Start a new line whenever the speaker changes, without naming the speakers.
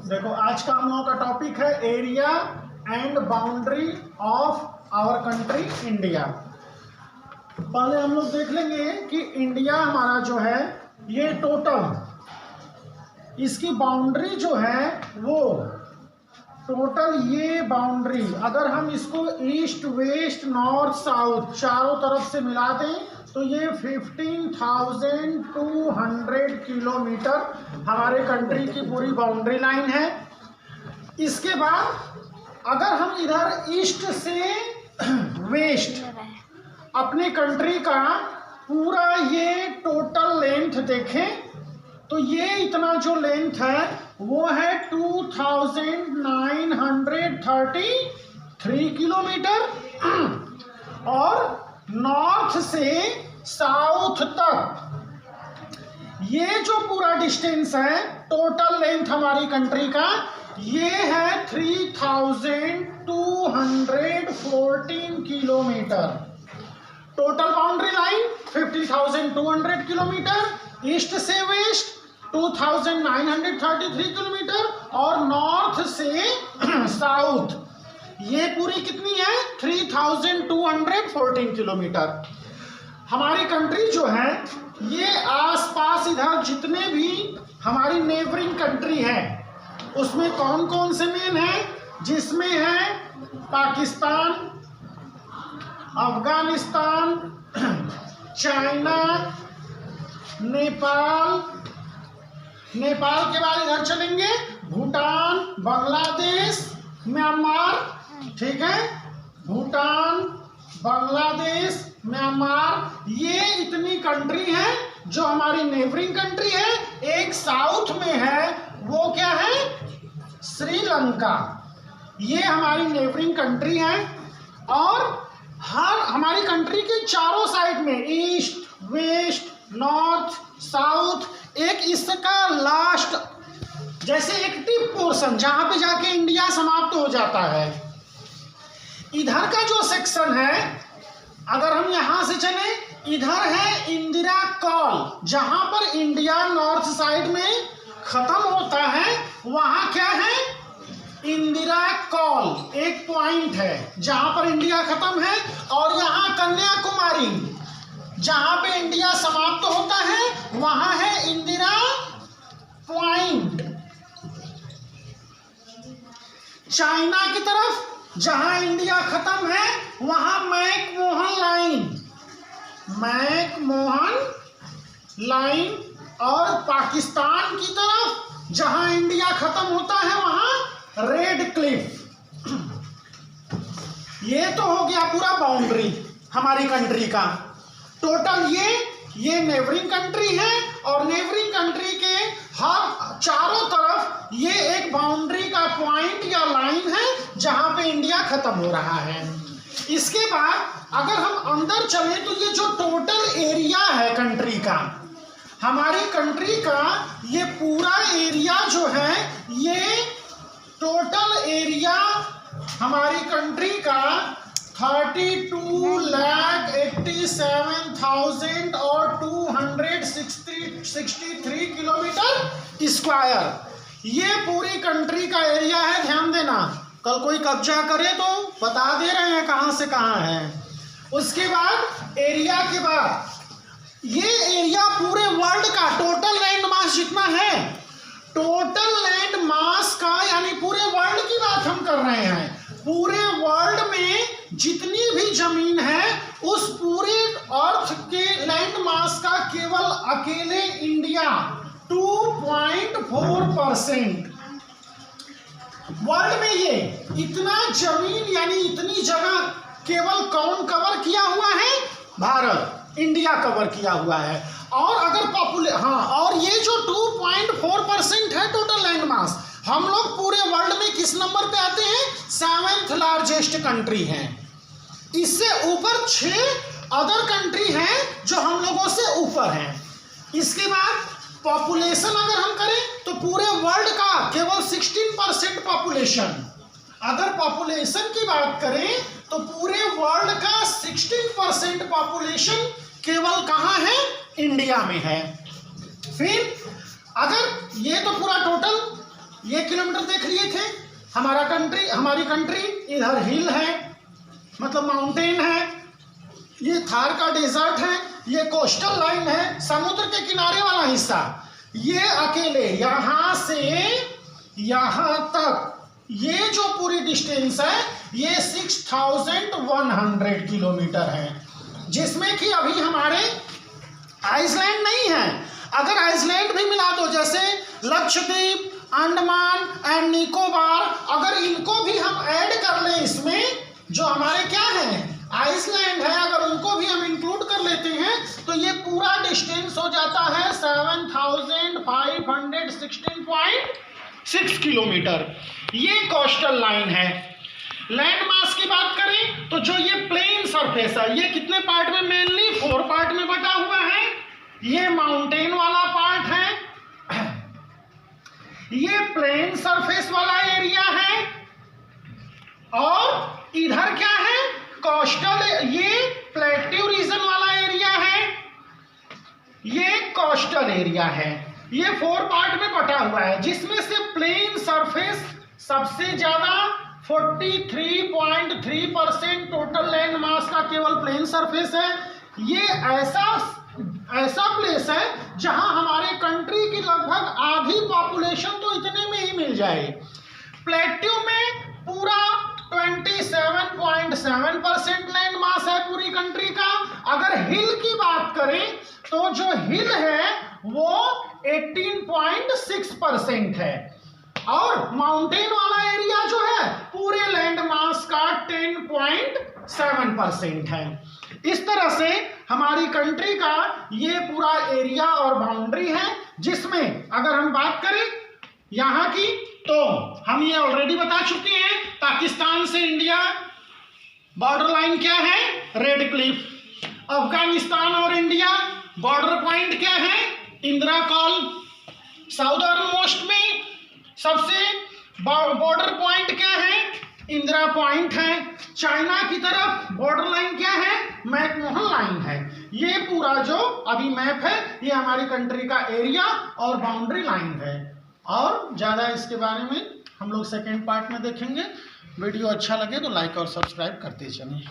देखो आज का हम लोगों का टॉपिक है area and boundary of our country India. पहले हम लोग देख लेंगे कि इंडिया हमारा जो है ये टोटल इसकी बाउंड्री जो है वो टोटल ये बाउंड्री अगर हम इसको ईस्ट वेस्ट नॉर्थ साउथ चारों तरफ से मिला दें तो ये 15,200 किलोमीटर हमारे कंट्री की पूरी बाउंड्री लाइन है। इसके बाद अगर हम इधर ईस्ट से वेस्ट अपने कंट्री का पूरा ये टोटल लेंथ देखें तो ये इतना जो लेंथ है वो है 2,933 किलोमीटर और नॉर्थ से साउथ तक ये जो पूरा डिस्टेंस है टोटल लेंथ हमारी कंट्री का ये है 3,214 kilometre. Total boundary line 50,200 kilometre, east से वेस्ट 2,933 किलोमीटर और नॉर्थ से साउथ ये पूरी कितनी है 3,214 किलोमीटर। हमारी कंट्री जो है ये आसपास इधर जितने भी हमारी नेबरिंग कंट्री है उसमें कौन कौन से मेन है, जिसमें है पाकिस्तान, अफगानिस्तान, चाइना, नेपाल के बाद इधर चलेंगे भूटान, बांग्लादेश, म्यांमार, ठीक है, भूटान, बांग्लादेश, म्यांमार ये इतनी कंट्री है जो हमारी नेबरिंग कंट्री है। एक साउथ में है वो क्या है श्रीलंका, ये हमारी नेबरिंग कंट्री है। और हर हमारी कंट्री के चारों साइड में ईस्ट वेस्ट नॉर्थ साउथ एक इसका लास्ट जैसे एक टिप पोर्शन जहां पे जाके इंडिया समाप्त हो जाता है। इधर का जो सेक्शन है अगर हम यहां से चले इधर है इंदिरा कॉल, जहां पर इंडिया नॉर्थ साइड में खत्म होता है वहां क्या है इंदिरा कॉल एक पॉइंट है जहां पर इंडिया खत्म है। और यहां कन्याकुमारी जहां पे इंडिया समाप्त होता है वहां है इंदिरा पॉइंट। चाइना की तरफ जहां इंडिया खत्म है वहां मैकमोहन लाइन और पाकिस्तान की तरफ जहां इंडिया खत्म होता है वहां रेड क्लिफ। ये तो हो गया पूरा बाउंड्री हमारी कंट्री का। टोटल ये नेबरिंग कंट्री है और नेबरिंग कंट्री के हर चारों तरफ ये एक बाउंड्री का पॉइंट या लाइन है जहां पे इंडिया खत्म हो रहा है। इसके बाद अगर हम अंदर चले तो ये जो टोटल एरिया है कंट्री का, हमारी कंट्री का ये पूरा एरिया जो है ये टोटल एरिया हमारी कंट्री का 32,87,263 किलोमीटर स्क्वायर ये पूरी कंट्री का एरिया है। ध्यान देना कल कोई कब्जा करे तो बता दे रहे हैं कहां से कहां है। उसके बाद एरिया के बाद ये एरिया पूरे वर्ल्ड का टोटल लैंड मास जितना है, टोटल लैंड मास का यानी पूरे वर्ल्ड की बात हम कर रहे हैं, पूरे वर्ल्ड में जितनी भी जमीन है उस पूरे अर्थ के लैंड मास का केवल अकेले इंडिया 2.4%। वर्ल्ड में ये इतना जमीन यानी इतनी जगह केवल कौन कवर किया हुआ है, भारत इंडिया कवर किया हुआ है। और अगर और ये जो 2.4% है टोटल लैंड मास, हम लोग पूरे वर्ल्ड में किस नंबर पे आते हैं 7th लार्जेस्ट कंट्री हैं। इससे ऊपर 6 अदर कंट्री हैं जो हम लोगों से ऊपर हैं। इसके बाद पॉपुलेशन अगर हम करें तो पूरे वर्ल्ड का केवल 16% पॉपुलेशन। अगर पॉपुलेशन की बात करें तो पूरे वर्ल्ड का 16% पॉपुलेशन केवल कहां है, इंडिया में है। फिर अगर ये तो पूरा टोटल ये किलोमीटर देख लिए थे। हमारी कंट्री इधर हिल है, मतलब माउंटेन है, ये थार का डेजर्ट है, ये कोस्टल लाइन है, समुद्र के किनारे वाला हिस्सा। ये अकेले यहाँ से यहाँ तक ये जो पूरी डिस्टेंस है ये 6100 किलोमीटर है, जिसमें कि अभी हमारे आइसलैंड नहीं है। अगर आइसलैंड भी मिला दो, जैसे लक्षद्वीप, अंडमान एंड निकोबार, अगर इनको भी हम ऐड कर लें इसमें, जो हमारे क्या है आइसलैंड है, अगर उनको भी हम इंक्लूड कर लेते हैं तो ये पूरा डिस्टेंस हो जाता है 7516.6 किलोमीटर। ये कोस्टल लाइन है। लैंड मास की बात करें तो जो ये प्लेन सरफेस है, ये कितने पार्ट में, मेनली 4 पार्ट में बटा हुआ है। ये माउंटेन वाला पार्ट है, ये प्लेन सरफेस वाला एरिया है, और इधर क्या है कोस्टल, ये प्लेट्यू रीजन वाला एरिया है, ये कोस्टल एरिया है। ये 4 पार्ट में बटा हुआ है, जिसमें से प्लेन सरफेस सबसे ज्यादा 43.3% टोटल लैंड मास का केवल प्लेन सरफेस है। ये ऐसा प्लेस है जहां हमारे कंट्री की लगभग आधी पॉपुलेशन तो इतने में ही मिल जाए। प्लेट्यू में पूरा 27.7% लैंड मास है पूरी कंट्री का। अगर हिल की बात करें तो जो हिल है वो 18.6% है, और माउंटेन वाला एरिया जो है पूरे लैंड मास का 10.7% है। इस तरह से हमारी कंट्री का ये पूरा एरिया और बाउंड्री है, जिसमें अगर हम बात करें यहाँ की तो हम ये ऑलरेडी बता चुके हैं, पाकिस्तान से इंडिया बॉर्डर लाइन क्या है, रेड क्लिफ। अफगानिस्तान और इंडिया बॉर्डर पॉइंट क्या है, इंदिरा कॉल। साउदर्न मोस्ट में सबसे बॉर्डर पॉइंट क्या है, इंदिरा पॉइंट है। चाइना की तरफ बॉर्डर लाइन क्या है, मैकमोहन लाइन है। ये पूरा जो अभी मैप है ये हमारी कंट्री का एरिया और बाउंड्री लाइन है। और ज़्यादा इसके बारे में हम लोग सेकेंड पार्ट में देखेंगे। वीडियो अच्छा लगे तो लाइक और सब्सक्राइब करते चलें।